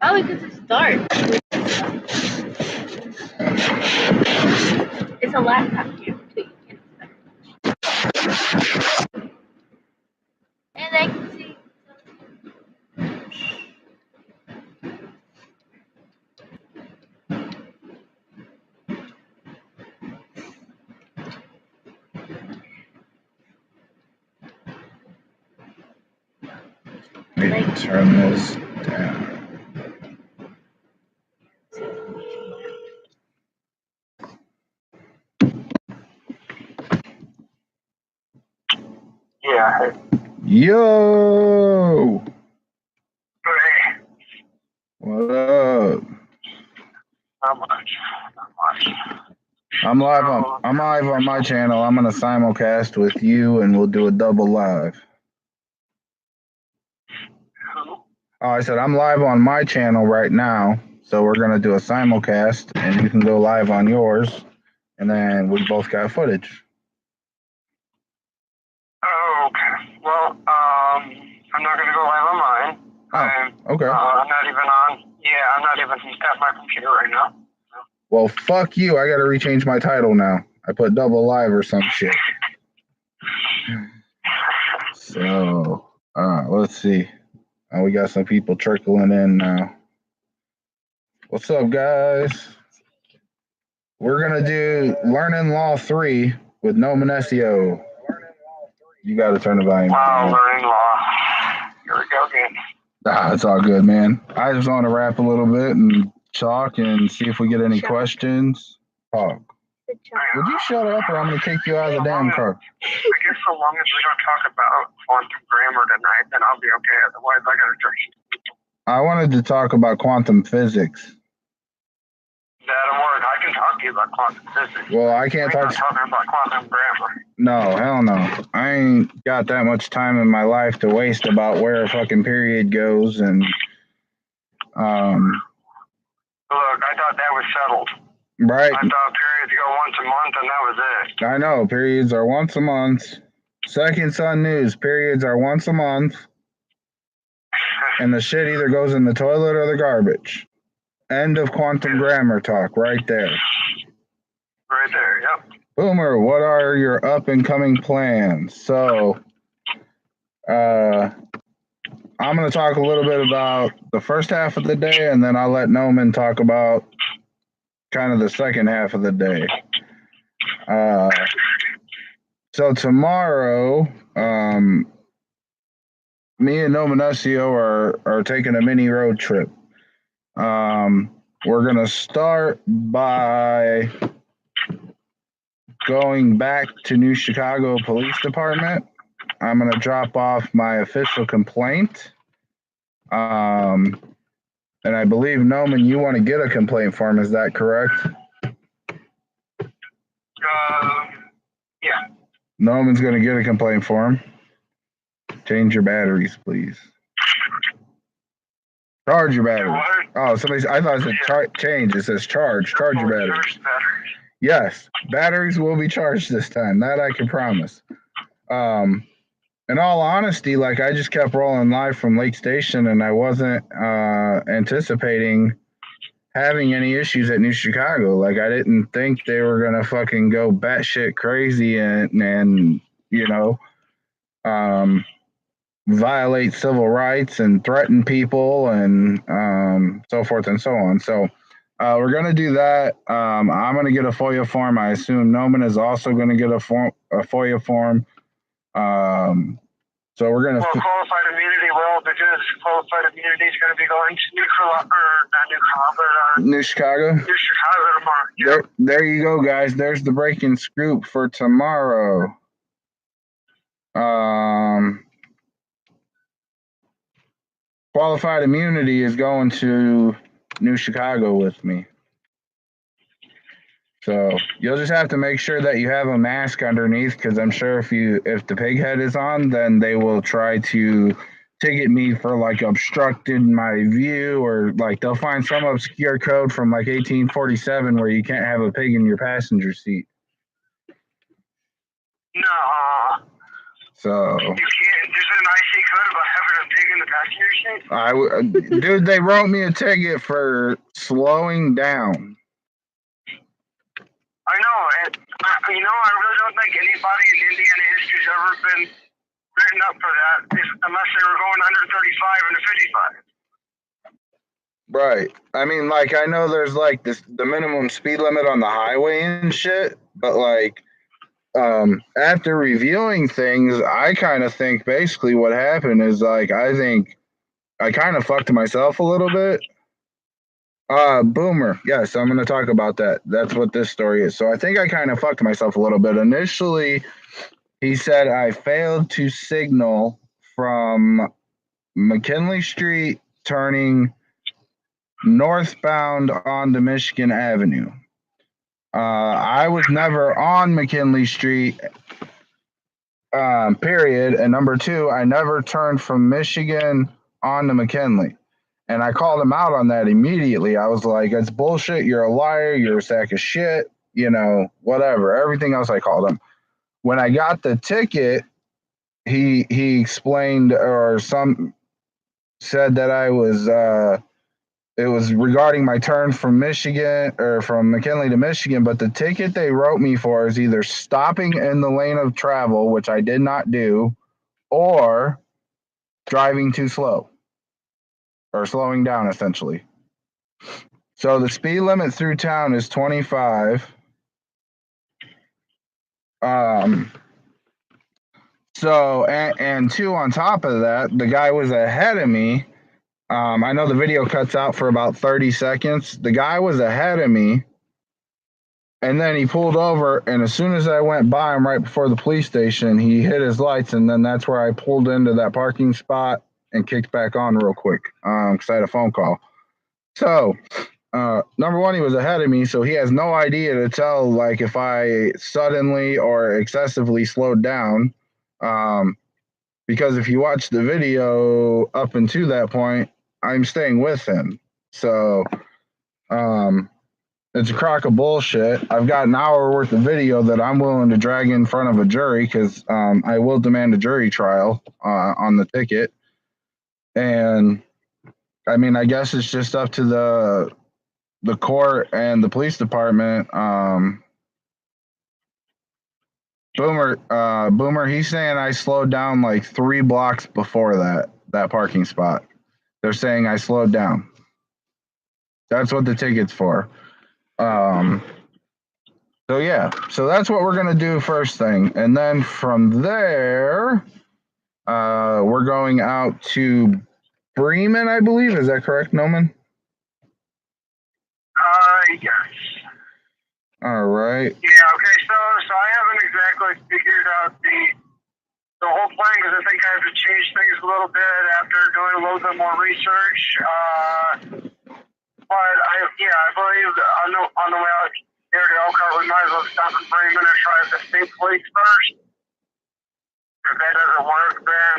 Probably because it's dark. It's a laptop here, too. You can't expect much. And I can see. Maybe turn this down. Yeah. Yo! Hey. What up? Not much. I'm live on my channel. I'm gonna simulcast with you and we'll do a double live. Who? Oh, I said I'm live on my channel right now, so we're gonna do a simulcast and you can go live on yours, and then we both got footage. Oh, okay. Well, I'm not gonna go live on mine. Oh, okay. I'm not even on. Yeah, I'm not even at my computer right now. Well, fuck you. I gotta rechange my title now. I put double live or some shit. So, let's see. We got some people trickling in now. What's up, guys? We're gonna do Learning Law 3 with Nomen SEO. You gotta turn the volume Wow, down. learning law. Here we go again. It's all good, man. I just want to rap a little bit and talk and see if we get any questions. Talk. Would you shut up or I'm gonna kick you out of the damn car? I guess so long as we don't talk about quantum grammar tonight, then I'll be okay. Otherwise, I gotta drink. I wanted to talk about quantum physics. That'll work. I can talk to you about quantum physics. Well, I can't talk. Talking about quantum grammar. No, hell no. I ain't got that much time in my life to waste about where a fucking period goes and Look, I thought that was settled. Right. I thought periods go once a month and that was it. I know, periods are once a month. Second Sun News, periods are once a month. And the shit either goes in the toilet or the garbage. End of quantum grammar talk right there. Right there, yep. Boomer, what are your up and coming plans? So, I'm going to talk a little bit about the first half of the day, and then I'll let Nomen talk about kind of the second half of the day. So tomorrow, me and Nomen SEO are taking a mini road trip. We're going to start by going back to New Chicago Police Department. I'm going to drop off my official complaint. And I believe, Nomen, you want to get a complaint form. Is that correct? Yeah. Nomen's going to get a complaint form. Change your batteries, please. Charge your batteries. Oh, I thought it said change. It says charge. Charge your batteries. Yes, batteries will be charged this time. That I can promise. In all honesty, like I just kept rolling live from Lake Station, and I wasn't anticipating having any issues at New Chicago. Like I didn't think they were gonna fucking go batshit crazy and you know, violate civil rights and threaten people and so forth and so on. So we're going to do that. I'm going to get a FOIA form. I assume Nomen is also going to get a FOIA form. So we're going to... Well, qualified immunity, because qualified immunity is going to be going to New Chicago. New Chicago tomorrow. Yep. There you go, guys. There's the breaking scoop for tomorrow. Qualified immunity is going to New Chicago with me. So you'll just have to make sure that you have a mask underneath, because I'm sure if the pig head is on, then they will try to ticket me for like obstructing my view, or like they'll find some obscure code from like 1847 where you can't have a pig in your passenger seat. No. So You can't. There's an IC code about having a pig in the passenger seat. dude, they wrote me a ticket for slowing down. I know, and I really don't think anybody in Indiana history's ever been written up for that, unless they were going under 35 and a 55. Right. I mean, like, I know there's like the minimum speed limit on the highway and shit, but like, after reviewing things, I kind of think basically what happened is like, I think I kind of fucked myself a little bit. Boomer. Yes, I'm going to talk about that. That's what this story is. So I think I kind of fucked myself a little bit. Initially, he said I failed to signal from McKinley Street turning northbound onto Michigan Avenue. I was never on McKinley Street, period. And number two, I never turned from Michigan onto McKinley. And I called him out on that immediately. I was like, "It's bullshit. You're a liar. You're a sack of shit. You know, whatever." Everything else I called him. When I got the ticket, he explained or said that I was it was regarding my turn from Michigan or from McKinley to Michigan, but the ticket they wrote me for is either stopping in the lane of travel, which I did not do, or driving too slow or slowing down essentially. So the speed limit through town is 25. So and two, on top of that, the guy was ahead of me. I know the video cuts out for about 30 seconds. The guy was ahead of me. And then he pulled over, and as soon as I went by him right before the police station, he hit his lights, and then that's where I pulled into that parking spot and kicked back on real quick because I had a phone call. So, number one, he was ahead of me, so he has no idea to tell like if I suddenly or excessively slowed down. Because if you watch the video up until that point, I'm staying with him. So, it's a crock of bullshit. I've got an hour worth of video that I'm willing to drag in front of a jury because I will demand a jury trial on the ticket. And I mean, I guess it's just up to the court and the police department. Boomer, he's saying I slowed down like 3 blocks before that parking spot. They're saying I slowed down. That's what the ticket's for. So yeah, so that's what we're gonna do first thing, and then from there, we're going out to Bremen, I believe. Is that correct, Nomen? Yes. All right. Yeah. Okay. So I haven't exactly figured out the whole plan because I think I have to change things a little bit after doing a little bit more research. But I believe on the way out here to Elkhart, we might as well stop at Bremen and try the state police first. If that doesn't work, then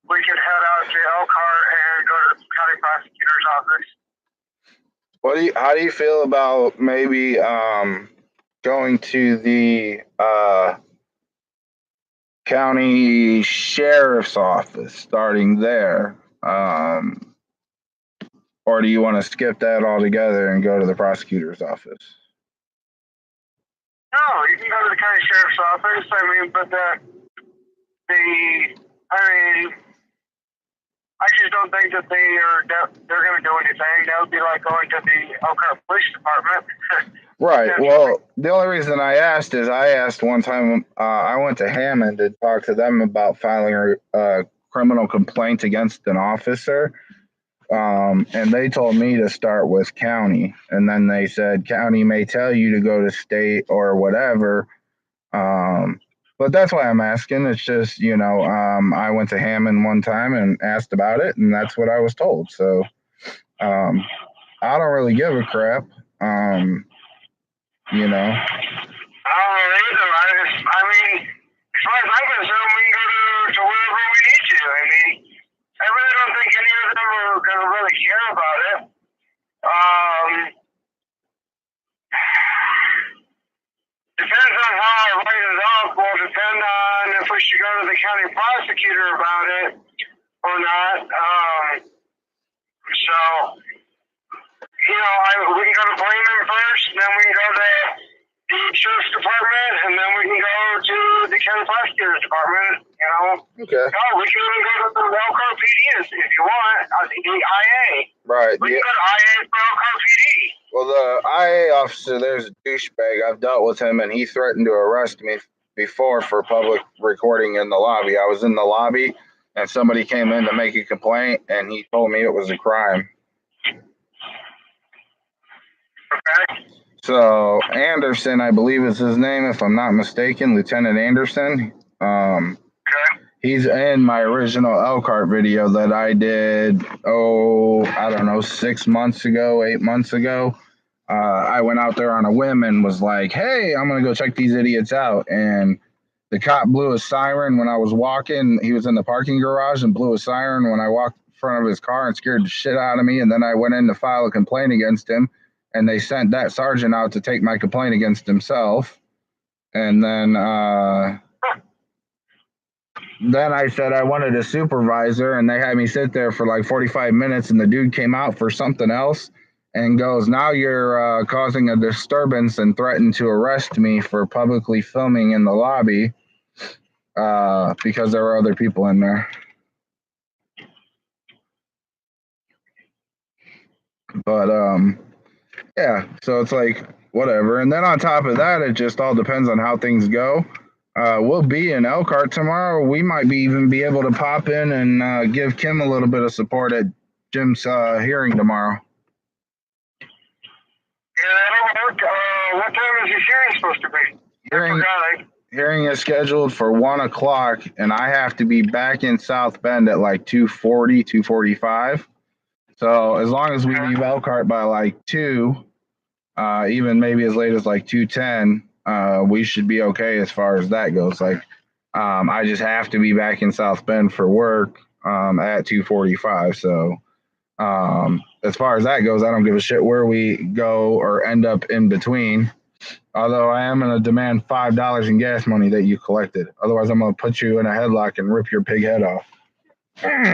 we can head out to Elkhart and go to the county prosecutor's office. How do you feel about maybe going to the county sheriff's office, starting there? Or do you want to skip that altogether and go to the prosecutor's office? No, you can go to the county sheriff's office. I mean, but I just don't think that they're going to do anything. That would be like going to the Elkhart Police Department. Right. Well, the only reason I asked one time, I went to Hammond to talk to them about filing a criminal complaint against an officer. And they told me to start with county. And then they said county may tell you to go to state or whatever. But that's why I'm asking. It's just, I went to Hammond one time and asked about it, and that's what I was told. So I don't really give a crap. I don't know either. I mean, as far as I'm concerned, we can go to wherever we need to. I mean, I really don't think any of them are going to really care about it. Depends on how I write write it up will depend on if we should go to the county prosecutor about it or not. So, we can go to Blaine first, and then we can go to the sheriff's department, and then we can go to the county prosecutor's department. Okay. No, we can even go to the Elkhart PD if you want. The IA. Right. We can go to IA for Elkhart PD. Well, the IA officer there's a douchebag. I've dealt with him, and he threatened to arrest me before for public recording in the lobby. I was in the lobby, and somebody came in to make a complaint, and he told me it was a crime. Okay. So Anderson, I believe is his name, if I'm not mistaken, Lieutenant Anderson. Okay. He's in my original Elkhart video that I did, I don't know, 6 months ago, 8 months ago. I went out there on a whim and was like, hey, I'm going to go check these idiots out. And the cop blew a siren when I was walking. He was in the parking garage and blew a siren when I walked in front of his car and scared the shit out of me. And then I went in to file a complaint against him. And they sent that sergeant out to take my complaint against himself. And then I said I wanted a supervisor, and they had me sit there for like 45 minutes, and the dude came out for something else and goes, now you're causing a disturbance, and threatened to arrest me for publicly filming in the lobby because there were other people in there. But yeah, so it's like whatever. And then on top of that, it just all depends on how things go. We'll be in Elkhart tomorrow. We might even be able to pop in and give Kim a little bit of support at Jim's hearing tomorrow. Yeah, that'll work. What time is your hearing supposed to be? Hearing is scheduled for 1 o'clock, and I have to be back in South Bend at like 2:40, 2:45. So as long as we leave Elkhart by like 2, even maybe as late as like 2:10, we should be okay as far as that goes. Like, I just have to be back in South Bend for work at 2:45. So as far as that goes, I don't give a shit where we go or end up in between. Although I am going to demand $5 in gas money that you collected. Otherwise, I'm going to put you in a headlock and rip your pig head off. That's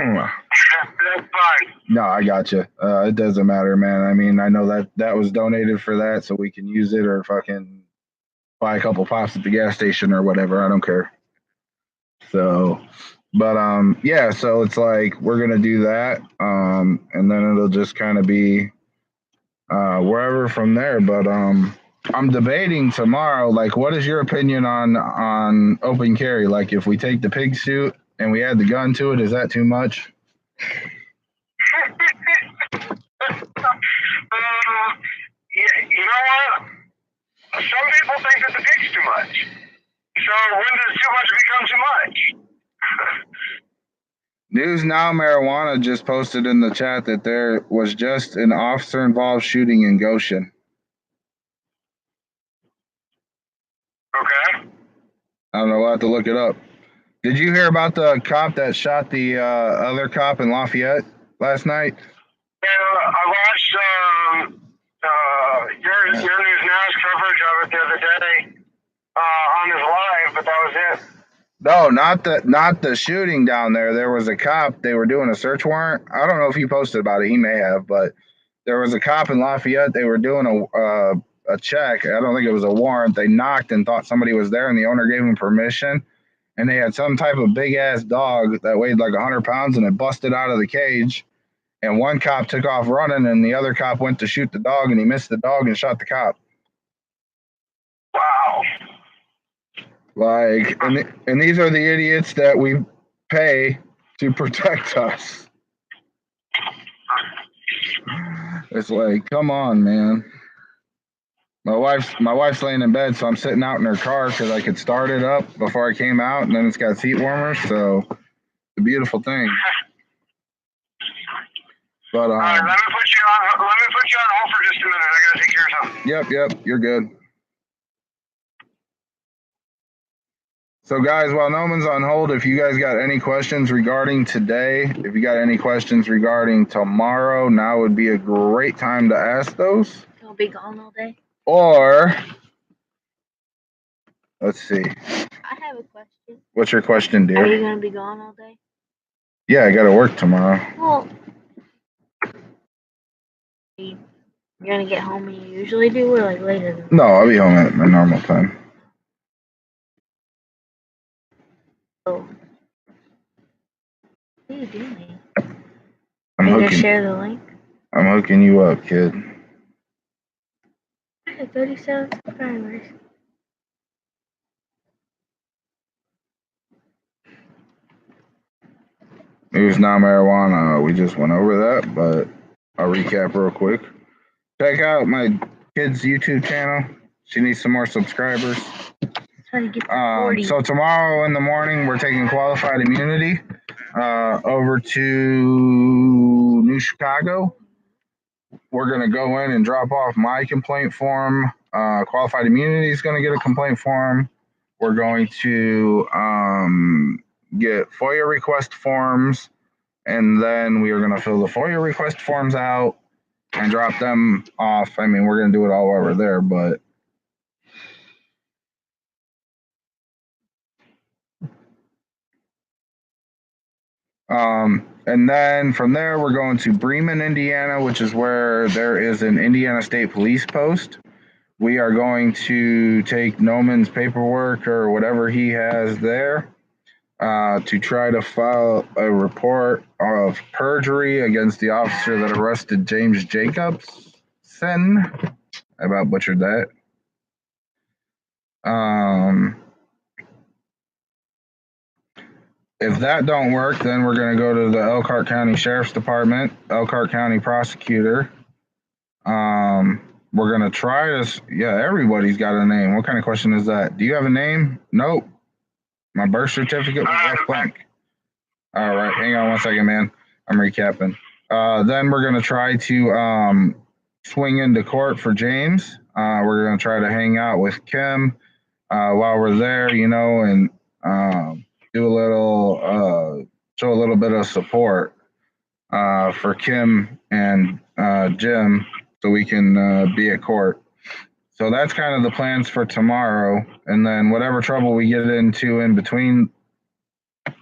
fine. No, I got you. It doesn't matter, man. I mean, I know that was donated for that, so we can use it or fucking buy a couple pops at the gas station or whatever. I don't care. So, but yeah. So it's like we're gonna do that, and then it'll just kind of be wherever from there. But I'm debating tomorrow. Like, what is your opinion on open carry? Like, if we take the pig suit and we add the gun to it, is that too much? Yeah, you know what? Some people think that the pig's too much. So when does too much become too much? News Now Marijuana just posted in the chat that there was just an officer-involved shooting in Goshen. Okay. I don't know. We'll have to look it up. Did you hear about the cop that shot the other cop in Lafayette last night? Yeah, I watched your News Now's coverage of it the other day on his live, but that was it. No, not the shooting down there. There was a cop. They were doing a search warrant. I don't know if he posted about it. He may have, but there was a cop in Lafayette. They were doing a check. I don't think it was a warrant. They knocked and thought somebody was there, and the owner gave them permission. And they had some type of big ass dog that weighed like 100 pounds, and it busted out of the cage. And one cop took off running, and the other cop went to shoot the dog, and he missed the dog and shot the cop. Wow. Like, and these are the idiots that we pay to protect us. It's like, come on, man. My wife's laying in bed, so I'm sitting out in her car because I could start it up before I came out, and then it's got seat warmers, so it's a beautiful thing. But all right, let me put you on hold for just a minute. I gotta take care of something. Yep, you're good. So guys, while Nomen's on hold, if you guys got any questions regarding today, if you got any questions regarding tomorrow, now would be a great time to ask those. You'll be gone all day. Or Let's see. I have a question. What's your question, Are you dear? gonna be gone all day? Yeah, I gotta work tomorrow. Well, you're gonna get home when you usually do, or like later than that? No, I'll be home at my normal time. So, what are you doing? I'm Are you gonna hooking. share the link? I'm hooking you up, kid. I have 37 subscribers. News not marijuana. We just went over that, but I'll recap real quick. Check out my kid's YouTube channel. She needs some more subscribers. Trying to get to 40. So tomorrow in the morning, we're taking qualified immunity over to New Chicago. We're going to go in and drop off my complaint form. Qualified immunity is going to get a complaint form. We're going to get FOIA request forms, and then we are going to fill the FOIA request forms out and drop them off. I mean, we're going to do it all while we're there, but and then from there, we're going to Bremen, Indiana, which is where there is an Indiana State Police post. We are going to take Nomen's paperwork or whatever he has there to try to file a report of perjury against the officer that arrested James Jacobson. I about butchered that. If that don't work, then we're going to go to the Elkhart County Sheriff's Department, Elkhart County Prosecutor. We're going to try this. Yeah, everybody's got a name. What kind of question is that? Do you have a name? Nope. My birth certificate was left blank. All right, hang on one second, man. I'm recapping. Then we're going to try to swing into court for James. We're going to try to hang out with Kim while we're there, you know, and do a little, show a little bit of support for Kim and Jim so we can be at court. So that's kind of the plans for tomorrow. And then whatever trouble we get into in between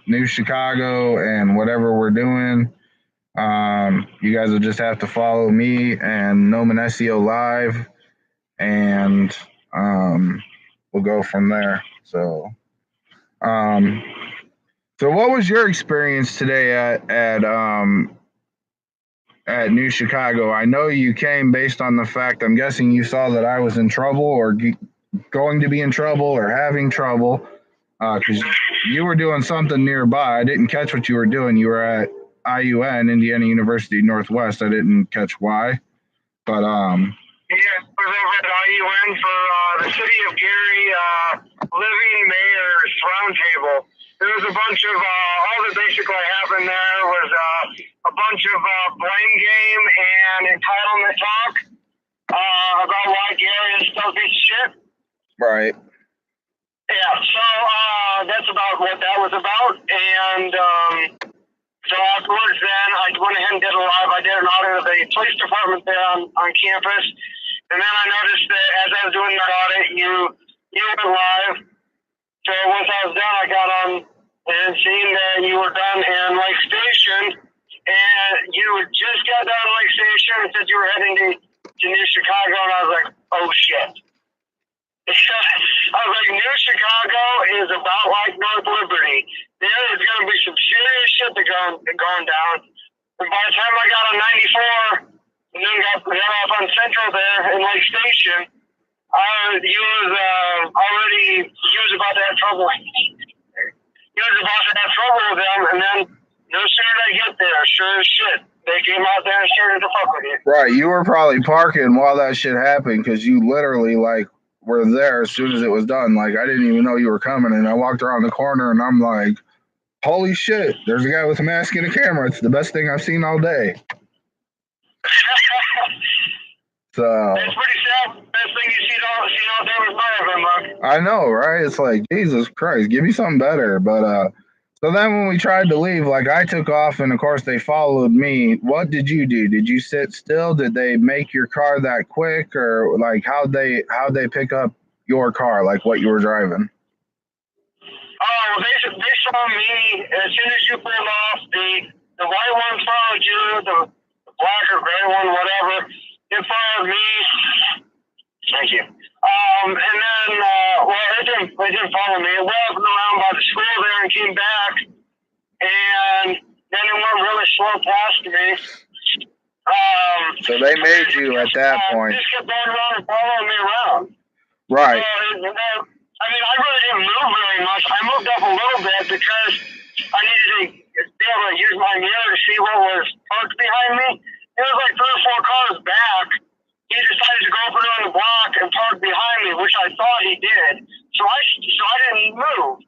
New Chicago and whatever we're doing, you guys will just have to follow me and Nomen SEO Live, and we'll go from there. So what was your experience today at New Chicago? I know you came based on the fact, I'm guessing you saw that I was in trouble or going to be in trouble or having trouble because you were doing something nearby. I didn't catch what you were doing. You were at IUN, Indiana University Northwest. I didn't catch why, but Yeah, I was over at IUN for the City of Gary Living Mayor's Roundtable. There was a bunch of, all that basically happened there was a bunch of blame game and entitlement talk about why Gary is still good shit. right. Yeah, so that's about what that was about. And so afterwards then, I went ahead and did a live. I did an audit of the police department there on campus. And then I noticed that as I was doing that audit, you went live. So once I was done, I got on and seen that you were done in Lake Station. And you just got done in Lake Station and said you were heading to New Chicago. And I was like, oh shit. I was like, New Chicago is about like North Liberty. There is going to be some serious shit going down. And by the time I got on 94 and then got off on Central there in Lake Station, you was about to have trouble. You was about to have trouble with them, and then no sooner did I get there, sure as shit, they came out there and started to fuck with you. Right, you were probably parking while that shit happened because you literally like were there as soon as it was done. Like I didn't even know you were coming, and I walked around the corner and I'm like, holy shit, there's a guy with a mask and a camera. It's the best thing I've seen all day. So That's pretty sad. Best thing you see all day was my mug. I know, right? It's like, Jesus Christ, give me something better. But so then when we tried to leave, like I took off and of course they followed me. What did you do? Did you sit still? Did they make your car that quick, or like how'd they pick up your car, like what you were driving? Oh, well, they saw me as soon as you pulled off. The white one followed you, the black or gray one, whatever. It followed me. Thank you. And then, well, it didn't follow me. It went up and around by the school there and came back. And then it went really slow past me. So they made you at that point. Just kept going around and following me around. Right. I mean, I really didn't move very much. I moved up a little bit because I needed to be able to use my mirror to see what was parked behind me. It was like 3 or 4 cars back. He decided to go up and around the block and park behind me, which I thought he did. So I didn't move.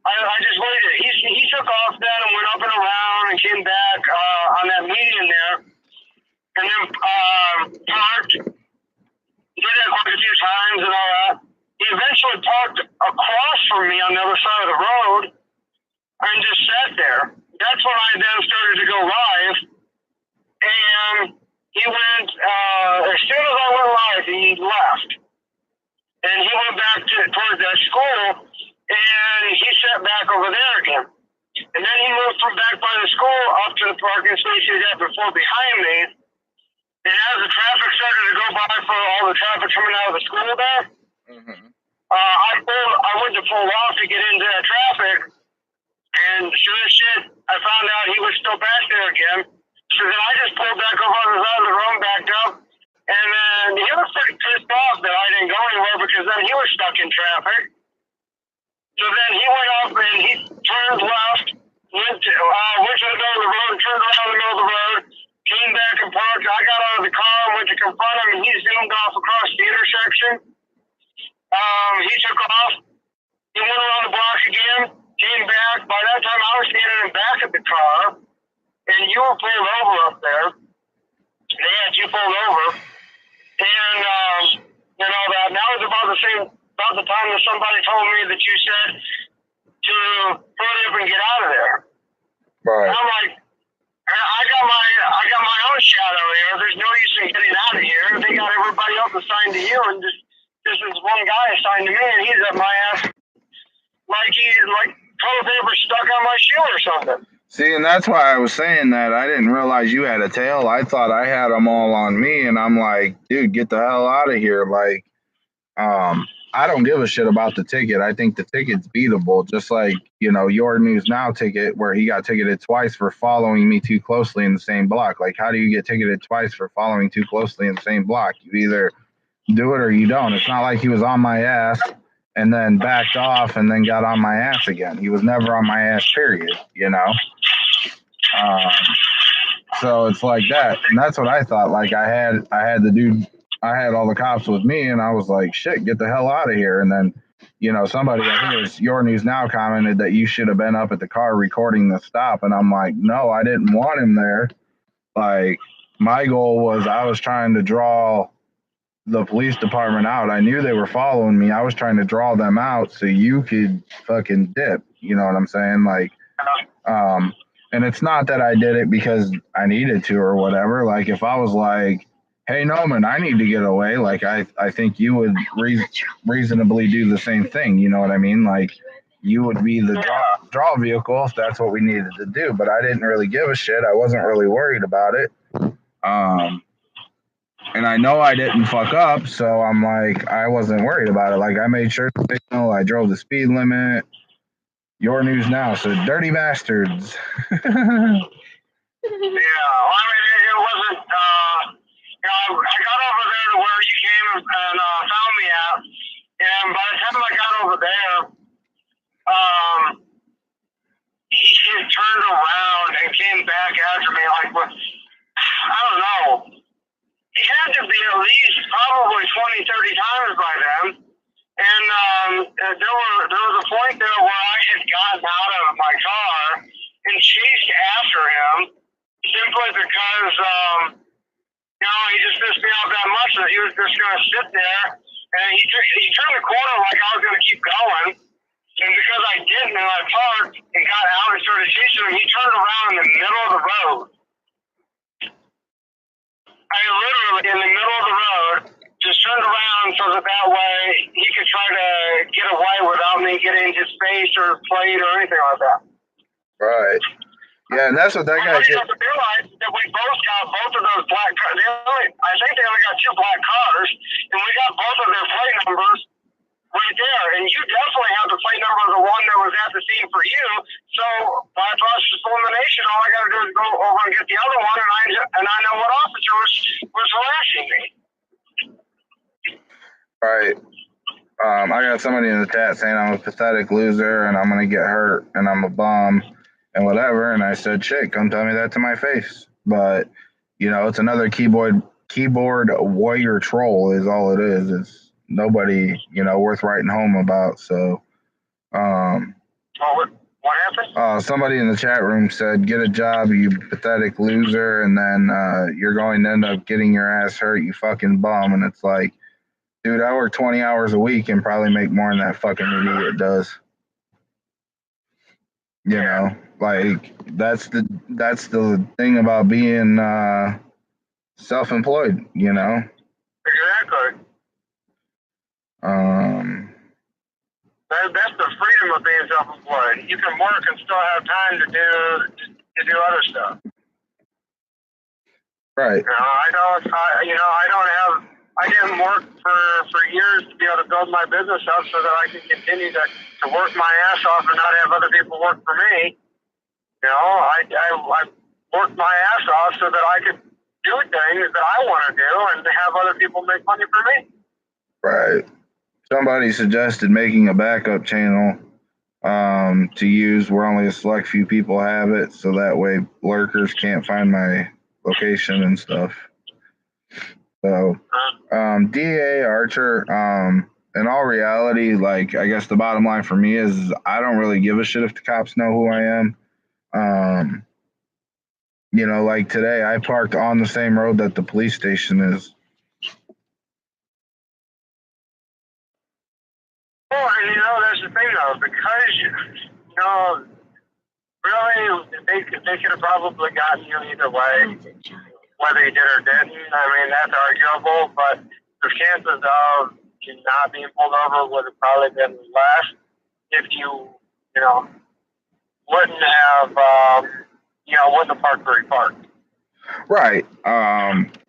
I just waited. He took off then and went up and around and came back on that median there. And then parked. Did that quite a few times and all that. He eventually parked across from me on the other side of the road and just sat there. That's when I then started to go live. And he went, as soon as I went live, he left. And he went back towards that school, and he sat back over there again. And then he moved from back by the school up to the parking space he had before behind me. And as the traffic started to go by for all the traffic coming out of the school there, I went to pull off to get into that traffic, and sure as shit, I found out he was still back there again. So then I just pulled back over on the side of the road, backed up, and then he was pretty pissed off that I didn't go anywhere because then he was stuck in traffic. So then he went up and he turned left, went to the middle of the road, turned around the middle of the road, came back and parked. I got out of the car and went to confront him, and he zoomed off across the intersection. He took off. He went around the block again, came back. By that time, I was standing in back of the car, and you were pulled over up there. They had you pulled over, and all that. And that was about the time that somebody told me that you said to hurry up and get out of there. Right. And I'm like, I got my own shadow here. There's no use in getting out of here. They got everybody else assigned to you, and just this is one guy assigned to me, and he's at my ass like he's like toilet paper stuck on my shoe or something. See, and that's why I was saying that. I didn't realize you had a tail. I thought I had them all on me, and I'm like, dude, get the hell out of here. Like, I don't give a shit about the ticket. I think the ticket's beatable, just like, your News Now ticket where he got ticketed twice for following me too closely in the same block. Like, how do you get ticketed twice for following too closely in the same block? You either do it or you don't. It's not like he was on my ass and then backed off and then got on my ass again. He was never on my ass, period, So it's like that. And that's what I thought. Like, I had all the cops with me, and I was like, shit, get the hell out of here. And then, somebody, I think it was Your News Now, commented that you should have been up at the car recording the stop. And I'm like, no, I didn't want him there. Like, my goal was I was trying to draw the police department out. I knew they were following me. I was trying to draw them out so you could fucking dip. You know what I'm saying? Like, and it's not that I did it because I needed to or whatever. Like, if I was like, hey, Nomen, I need to get away, like, I think you would reasonably do the same thing. You know what I mean? Like, you would be the draw vehicle if that's what we needed to do. But I didn't really give a shit. I wasn't really worried about it. And I know I didn't fuck up, so I'm like, I wasn't worried about it. Like, I made sure to signal, I drove the speed limit. Your News Now, so dirty bastards. Yeah, well, I mean, it wasn't, I got over there to where you came and found me at, and by the time I got over there, he turned around and came back after me, like, I don't know. He had to be at least probably 20, 30 times by then. And there was a point there where I had gotten out of my car and chased after him simply because, he just pissed me off that much that he was just going to sit there. And he turned the corner like I was going to keep going. And because I didn't and I parked and got out and started chasing him, he turned around in the middle of the road. I literally, in the middle of the road, just turned around so that way he could try to get away without me getting his face or plate or anything like that. Right. Yeah, and that's what that guy did. I realized that we both got both of those black cars. I think they only got 2 black cars, and we got both of their plate numbers right there. And you definitely have the plate number of the one that was at the scene for you. So by process of elimination, all I got to do is go over and get the other one, and I know what officer was harassing me. Right. I got somebody in the chat saying I'm a pathetic loser and I'm gonna get hurt and I'm a bum and whatever. And I said, shit, come tell me that to my face. But you know, it's another keyboard warrior troll is all it is. It's nobody, you know, worth writing home about. So What happened? Somebody in the chat room said, get a job, you pathetic loser, and then you're going to end up getting your ass hurt, you fucking bum. And it's like, dude, I work 20 hours a week and probably make more than that fucking idiot does. You know, like that's the thing about being self-employed, you know. Exactly. That's the freedom of being self-employed. You can work and still have time to do other stuff. Right. I didn't work for years to be able to build my business up so that I can continue to work my ass off and not have other people work for me. You know, I worked my ass off so that I could do things that I want to do and have other people make money for me. Right. Somebody suggested making a backup channel to use where only a select few people have it, so that way lurkers can't find my location and stuff. So, DA Archer, in all reality, like, I guess the bottom line for me is I don't really give a shit if the cops know who I am. You know, like today, I parked on the same road that the police station is. Well, and that's the thing though, because really, they could have probably gotten you either way, whether you did or didn't. I mean, that's arguable, but the chances of you not being pulled over would have probably been less if you wouldn't have, wouldn't have parked where you parked. Right.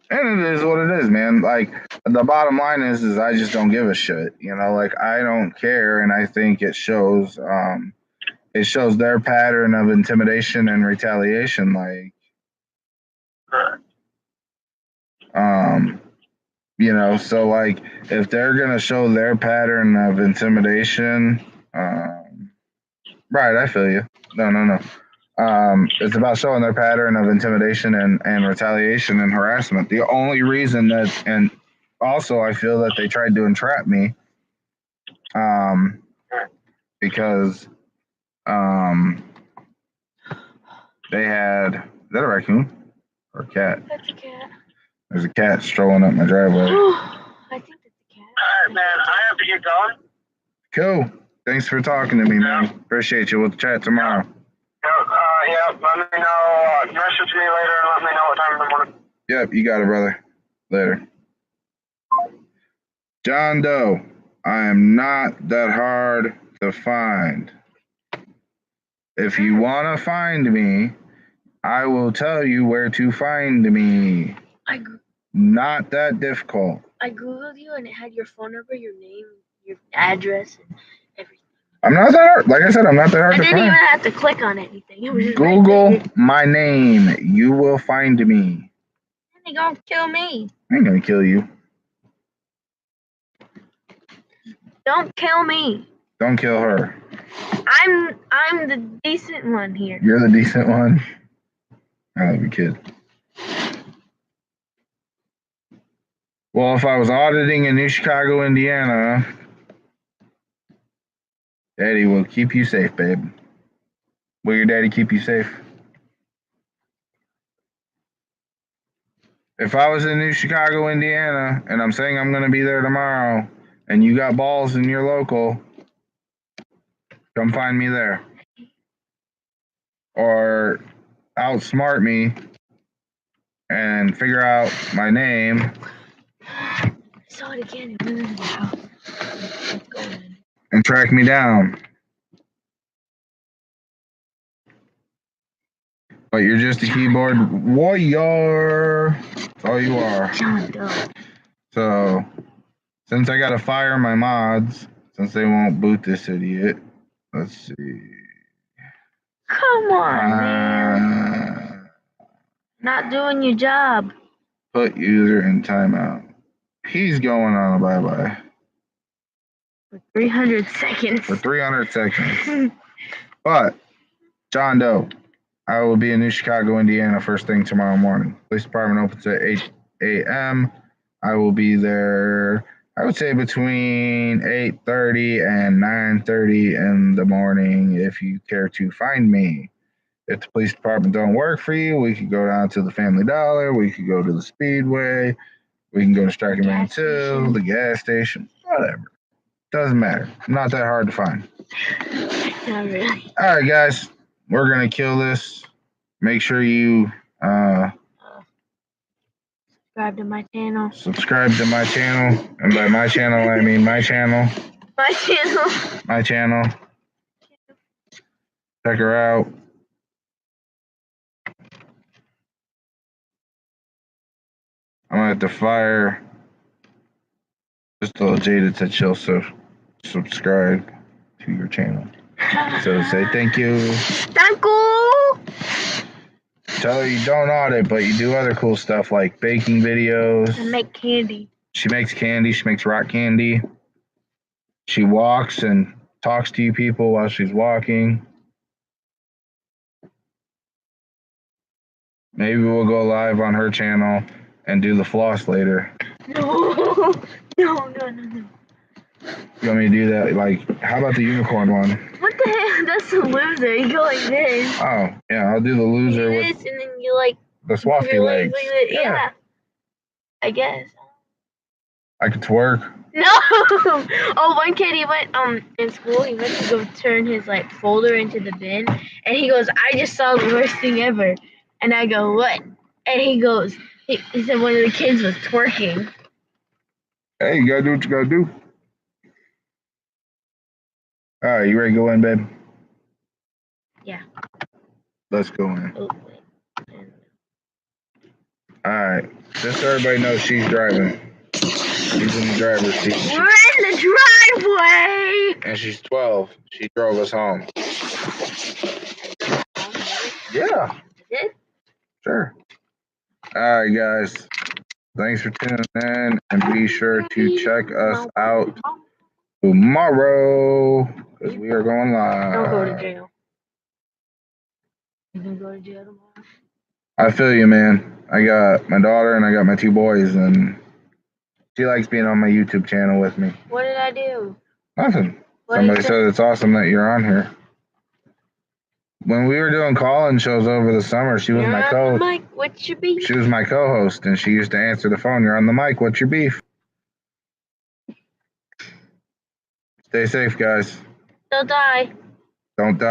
And it is what it is, man. Like, the bottom line is I just don't give a shit. You know, like, I don't care, and I think it shows. It shows their pattern of intimidation and retaliation. Like, Correct. You know, so like, if they're gonna show their pattern of intimidation, right? I feel you. No. It's about showing their pattern of intimidation and retaliation and harassment. The only reason that, and also I feel that they tried to entrap me, because they had, is that a raccoon or a cat? That's a cat. There's a cat strolling up my driveway. I think it's a cat. All right, man. I have to get going. Cool. Thanks for talking to me, man. Appreciate you. We'll chat tomorrow. Let me know. Message me later and let me know what time in the morning. Yep, you got it, brother. Later. John Doe, I am not that hard to find. If you want to find me, I will tell you where to find me. Not that difficult. I Googled you and it had your phone number, your name, your address, and everything. I'm not that hard. Like I said, I'm not that hard to find. I didn't even have to click on anything. It was just Google right there. my name. You will find me. They're gonna kill me. I ain't gonna kill you. Don't kill me. Don't kill her. I'm the decent one here. You're the decent one. I love you, kid. Well, if I was auditing in New Chicago, Indiana, Daddy will keep you safe, babe. Will your daddy keep you safe? If I was in New Chicago, Indiana, and I'm saying I'm going to be there tomorrow, and you got balls and you're local, come find me there. Or outsmart me and figure out my name saw it again. It went into the house. Let's go then. And track me down. But you're just a keyboard warrior. That's all you are. John Doe. So, since I gotta fire my mods, since they won't boot this idiot, let's see. Come on, man. Not doing your job. Put user in timeout. He's going on a bye-bye. For 300 seconds. For 300 seconds. But, John Doe, I will be in New Chicago, Indiana first thing tomorrow morning. Police department opens at 8 a.m. I will be there, I would say between 8:30 and 9:30 in the morning if you care to find me. If the police department don't work for you, we could go down to the Family Dollar, we could go to the Speedway, we can go to Striking Man 2, the gas station, whatever. Doesn't matter. Not that hard to find. Not really. All right, guys. We're going to kill this. Make sure you subscribe to my channel. Subscribe to my channel. And by my channel, I mean my channel. My channel. My channel. Check her out. I'm going to have to fire just a little jaded to chill, so subscribe to your channel. So say thank you. Thank you. Tell her you don't audit, but you do other cool stuff like baking videos. I make candy. She makes candy. She makes rock candy. She walks and talks to you people while she's walking. Maybe we'll go live on her channel and do the floss later. No. No. You want me to do that? Like, how about the unicorn one? What the heck? That's a loser. You go like this. Oh, yeah, I'll do the loser Like with this, and then you like the swafty legs. Yeah. I guess. I could twerk. No. Oh, one kid, he went in school. He went to go turn his like folder into the bin, and he goes, "I just saw the worst thing ever." And I go, "What?" And he goes, he said one of the kids was twerking. Hey, you gotta do what you gotta do. All right, you ready to go in, babe? Yeah. Let's go in. Oh, wait. All right. Just so everybody knows, she's driving. She's in the driver's seat. We're in the driveway. And she's 12. She drove us home. Yeah. Did? Sure. All right, guys. Thanks for tuning in, and be sure to check us out tomorrow because we are going live. Don't go to jail. You can go to jail tomorrow. I feel you, man. I got my daughter and I got my 2 boys, and she likes being on my YouTube channel with me. What did I do? Nothing. What Somebody you said it's awesome that you're on here. When we were doing call-in shows over the summer, she was You're my on the mic. What's your beef? She was my co-host, and she used to answer the phone. You're on the mic. What's your beef? Stay safe, guys. Don't die. Don't die.